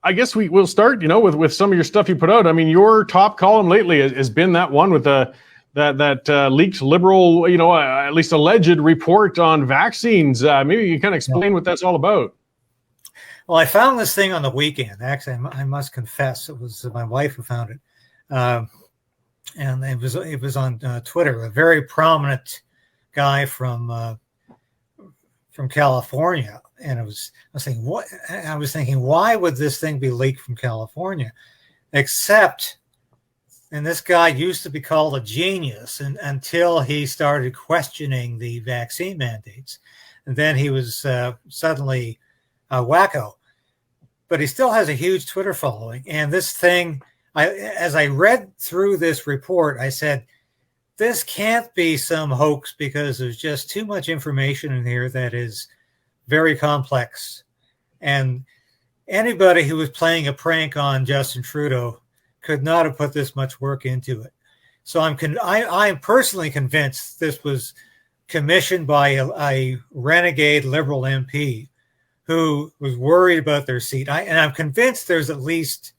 I guess we'll start, with some of your stuff you put out. I mean, your top column lately has been that one with that leaked Liberal, at least alleged report on vaccines. Maybe you can kind of explain what that's all about. Well, I found this thing on the weekend. Actually, I must confess, it was my wife who found it, and it was on Twitter. A very prominent guy from California, and I was thinking, why would this thing be leaked from California? Except, and this guy used to be called a genius, until he started questioning the vaccine mandates, and then he was suddenly a wacko. But he still has a huge Twitter following, and this thing, as I read through this report, I said, this can't be some hoax, because there's just too much information in here that is very complex. And anybody who was playing a prank on Justin Trudeau could not have put this much work into it. So I'm personally convinced this was commissioned by a renegade Liberal MP who was worried about their seat. And I'm convinced there's at least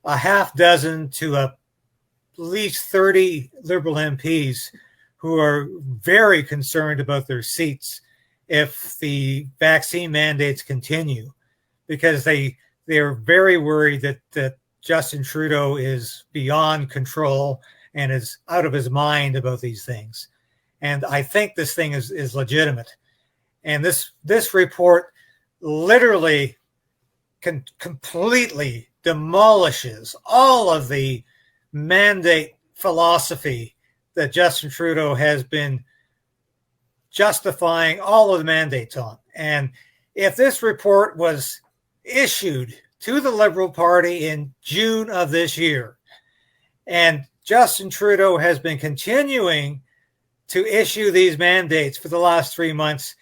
a half dozen to at least 30 Liberal MPs who are very concerned about their seats if the vaccine mandates continue, because they're very worried that Justin Trudeau is beyond control and is out of his mind about these things. And I think this thing is legitimate. And this report literally completely demolishes all of the mandate philosophy that Justin Trudeau has been justifying all of the mandates on. And if this report was issued to the Liberal Party in June of this year, and Justin Trudeau has been continuing to issue these mandates for the last 3 months,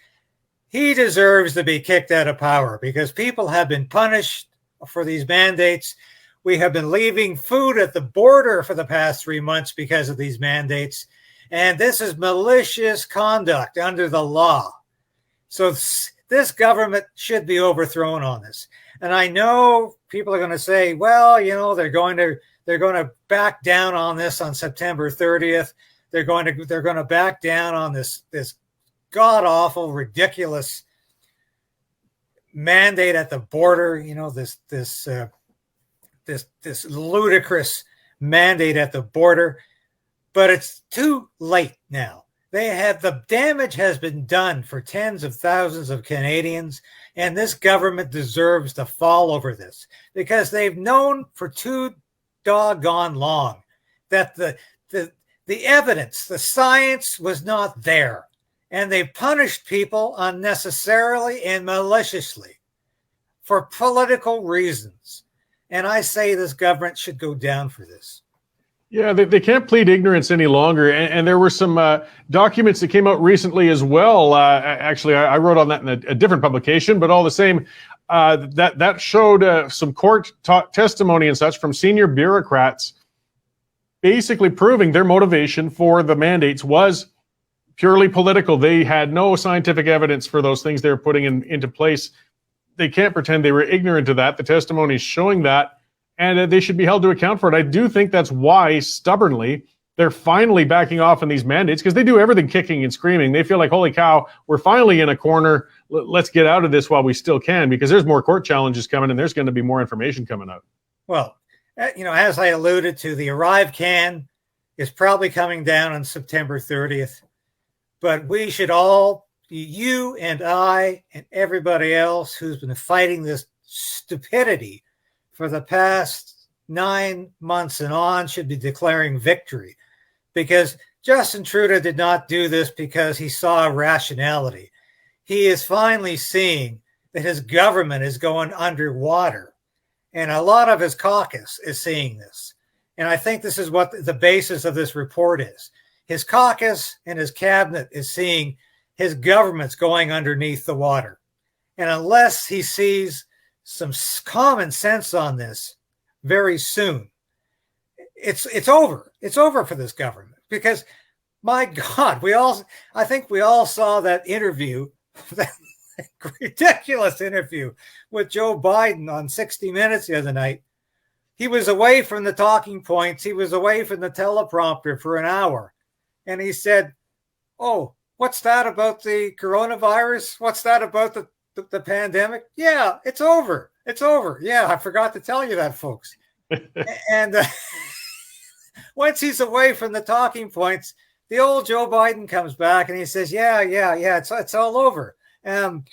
he deserves to be kicked out of power, because people have been punished for these mandates. We have been leaving food at the border for the past 3 months because of these mandates. And this is malicious conduct under the law. So this government should be overthrown on this. And I know people are going to say, well, they're going to back down on this on September 30th. They're going to back down on this god awful, ridiculous mandate at the border. This ludicrous mandate at the border. But it's too late now. The damage has been done for tens of thousands of Canadians, and this government deserves to fall over this, because they've known for too doggone long that the evidence, the science was not there, and they punished people unnecessarily and maliciously for political reasons. And I say this government should go down for this. Yeah, they can't plead ignorance any longer. And there were some documents that came out recently as well. Actually, I wrote on that in a different publication, but all the same, that showed some court testimony and such from senior bureaucrats, basically proving their motivation for the mandates was purely political. They had no scientific evidence for those things they were putting into place. They can't pretend they were ignorant of that. The testimony is showing that. And they should be held to account for it. I do think that's why, stubbornly, they're finally backing off on these mandates, because they do everything kicking and screaming. They feel like, holy cow, we're finally in a corner. Let's get out of this while we still can, because there's more court challenges coming, and there's going to be more information coming out. Well, as I alluded to, the Arrive can is probably coming down on September 30th. But we should all, you and I and everybody else who's been fighting this stupidity for the past 9 months and on, should be declaring victory, because Justin Trudeau did not do this because he saw rationality. He is finally seeing that his government is going underwater, and a lot of his caucus is seeing this. And I think this is what the basis of this report is. His caucus and his cabinet is seeing his government's going underneath the water. And unless he sees some common sense on this very soon, it's over. It's over for this government, because, my God, I think we all saw that interview that ridiculous interview with Joe Biden on 60 Minutes the other night. He was away from the talking points. He was away from the teleprompter for an hour. And he said, "Oh, what's that about the coronavirus? What's that about the pandemic? Yeah, it's over. It's over. Yeah, I forgot to tell you that, folks." And once he's away from the talking points, the old Joe Biden comes back and he says, yeah, it's all over. And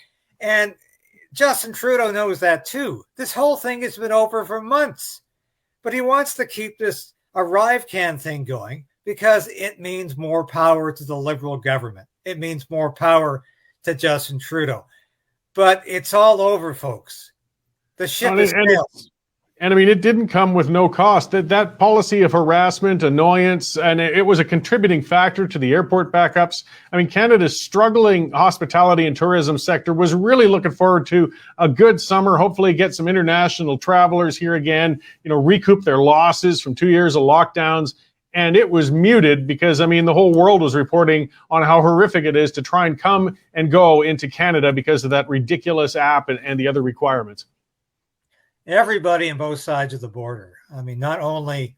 Justin Trudeau knows that too. This whole thing has been over for months. But he wants to keep this ArriveCan thing going because it means more power to the Liberal government. It means more power to Justin Trudeau. But it's all over, folks. The ship is sailed. And I mean, it didn't come with no cost. That policy of harassment, annoyance, and it was a contributing factor to the airport backups. I mean, Canada's struggling hospitality and tourism sector was really looking forward to a good summer, hopefully get some international travelers here again, recoup their losses from 2 years of lockdowns. And it was muted because, I mean, the whole world was reporting on how horrific it is to try and come and go into Canada because of that ridiculous app and the other requirements. Everybody on both sides of the border. I mean, not only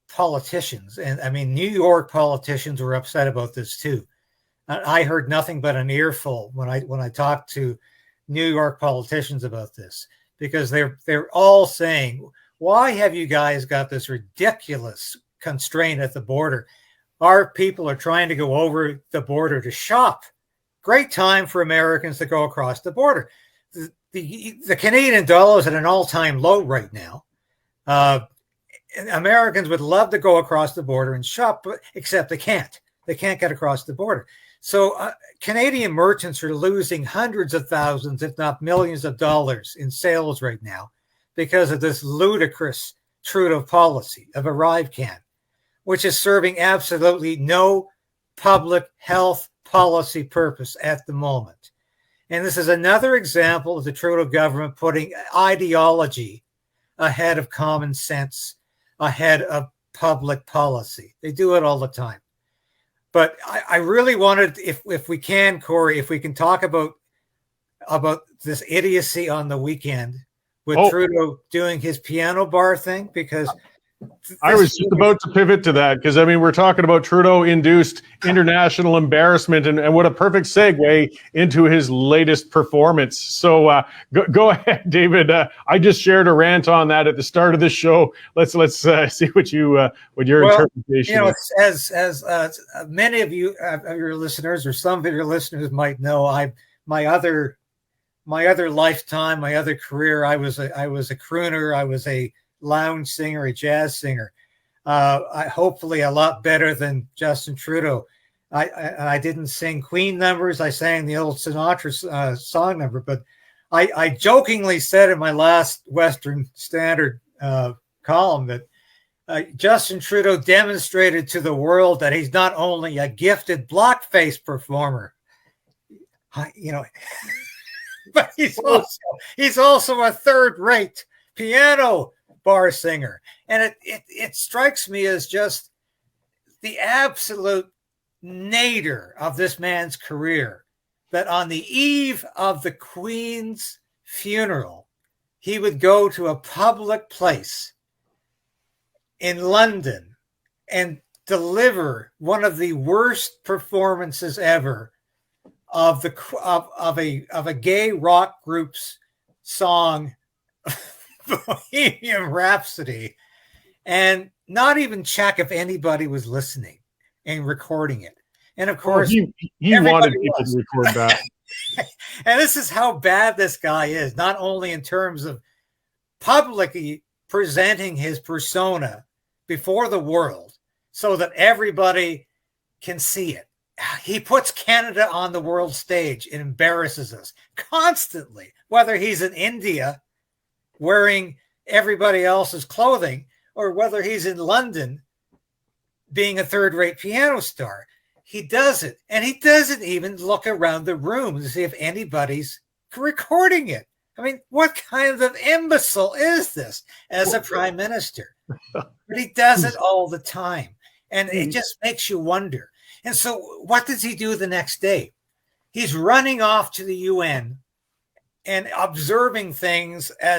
politicians, and I mean, New York politicians were upset about this too. I heard nothing but an earful when I talked to New York politicians about this, because they're all saying, "Why have you guys got this ridiculous constraint at the border? Our people are trying to go over the border to shop. Great time for Americans to go across the border." The Canadian dollar is at an all-time low right now. Americans would love to go across the border and shop, except they can't. They can't get across the border. So Canadian merchants are losing hundreds of thousands, if not millions of dollars in sales right now because of this ludicrous Trudeau policy of ArriveCan, which is serving absolutely no public health policy purpose at the moment. And this is another example of the Trudeau government putting ideology ahead of common sense, ahead of public policy. They do it all the time. But I really wanted, if we can, Corey, if we can talk about this idiocy on the weekend with Trudeau doing his piano bar thing, because I was just about to pivot to that because, I mean, we're talking about Trudeau-induced international embarrassment, and what a perfect segue into his latest performance. So go ahead, David. I just shared a rant on that at the start of the show. Let's see what your interpretation is. As many of you, your listeners, or some of your listeners might know, my other lifetime, my other career, I was a crooner. I was a lounge singer, a jazz singer. Hopefully a lot better than Justin Trudeau. I didn't sing Queen numbers. I sang the old Sinatra song number, but I jokingly said in my last Western Standard column that Justin Trudeau demonstrated to the world that he's not only a gifted blockface performer, but he's also a third-rate piano bar singer. And it strikes me as just the absolute nadir of this man's career, that on the eve of the Queen's funeral, he would go to a public place in London and deliver one of the worst performances ever of a gay rock group's song, Bohemian Rhapsody, and not even check if anybody was listening and recording it. And of course, he wanted people to record that. And this is how bad this guy is, not only in terms of publicly presenting his persona before the world so that everybody can see it. He puts Canada on the world stage and embarrasses us constantly, whether he's in India wearing everybody else's clothing or whether he's in London being a third-rate piano star. He does it, and he doesn't even look around the room to see if anybody's recording it. I mean, what kind of imbecile is this as a prime minister? But he does it all the time, and it just makes you wonder. And so what does he do the next day? He's running off to the UN and observing things as